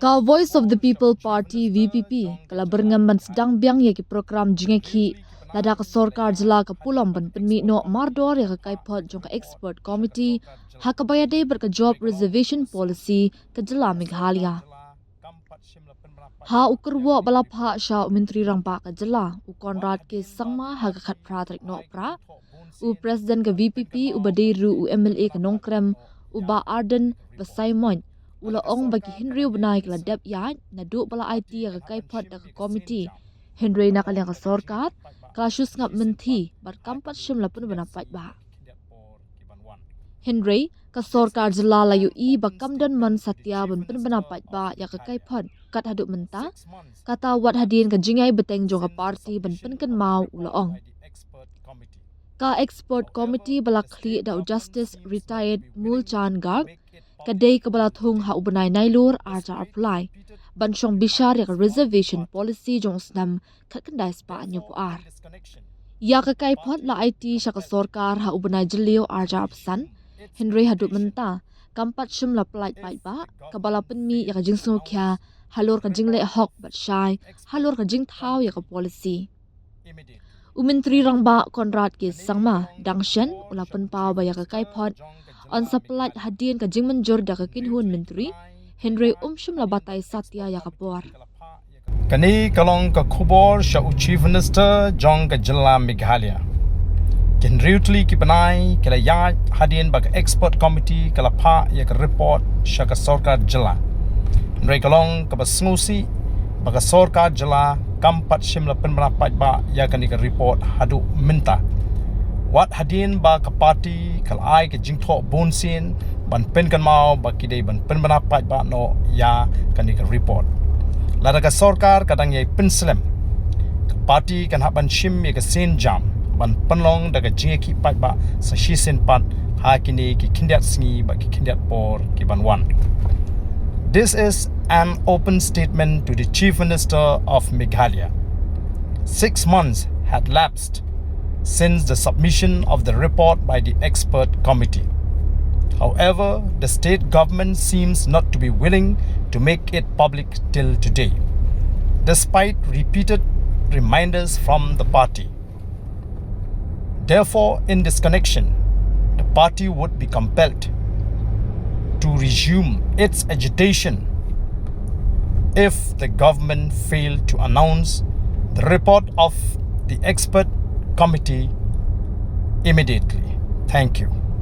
Ka Voice of the People Party VPP kala berngamban sedang biang ye ki program jingeki lada ka sorkar jela ka pulam ban penmi no mardor ya ka kaipot jong ka expert committee hakabayade ber ka job reservation policy ka jela Meghalaya. Ha ukurwo balapha sha menteri rangpa ka jela u Konrad ke sangma ha ka khat pratrik no pra u president ka VPP u badeiru u MLA ka nongkrem u ba Arden ba Simon ula ong bagi Henry benai kala dep ya na du bala IT ka kaipot da ka committee Henry na kalyang ka sorkat kala shus ngap menti bar kampat shimla pun bana pat ba Henry ka sorkar jela layu I ba kamdan man satya bun pun bana pat ba ya ka kaipot kat haduk menta kata wat hadin ka jingai beteng jong ka party ban pun kan mau ula ong ka expert committee bala khli da justice retired Mulchan Garg kadai kabala thung ha ubanai nailur arja apply banshong bishar ya reservation policy jong snam khatkandai spa anyo pu ar ya ka kai phot la IT sha ka sorkar ha ubanai jilio arja apsan Henry hadu menta kampat shum la plait pai ba kabala penmi ya ka jingso kya halor ka jingle hok bat shai halor ka jing thau ya ka policy Umentri rangba Konrad ke sangma dangshen ulapan pau ba ya ka kai phot on saplat hadin ka jingman jor da ka kinhun menteri Henry shum la batai satya ya kapor kani kalong ka khubor sha chief minister jong ka jilla Meghalaya ken riutli ki panai kala ya hadin ba expert committee kala pha ya ka report sha ka sarkar jilla Henry kalong ka basngusi ba ka sarkar jilla kampat shimla penbana pat ba ya kani ka report hadu minta wat hadin ba ka party kal ai ke jingtho bonsin ban pen kan mau ba kidei ban pen bana pat ba no ya kani ka report lada ka sarkar kadang ye penslem ka party kan haban shim ye ka sen jam ban penlong daga jinge ki pat ba sa shi sen pat ha kini ki kindiat sngi ba ki kindiat por ki ban wan. This is an open statement to the Chief Minister of Meghalaya. 6 months had lapsed since the submission of the report by the expert committee. However, the state government seems not to be willing to make it public till today, despite repeated reminders from the party. Therefore, in this connection, the party would be compelled to resume its agitation if the government failed to announce the report of the expert committee immediately. Thank you.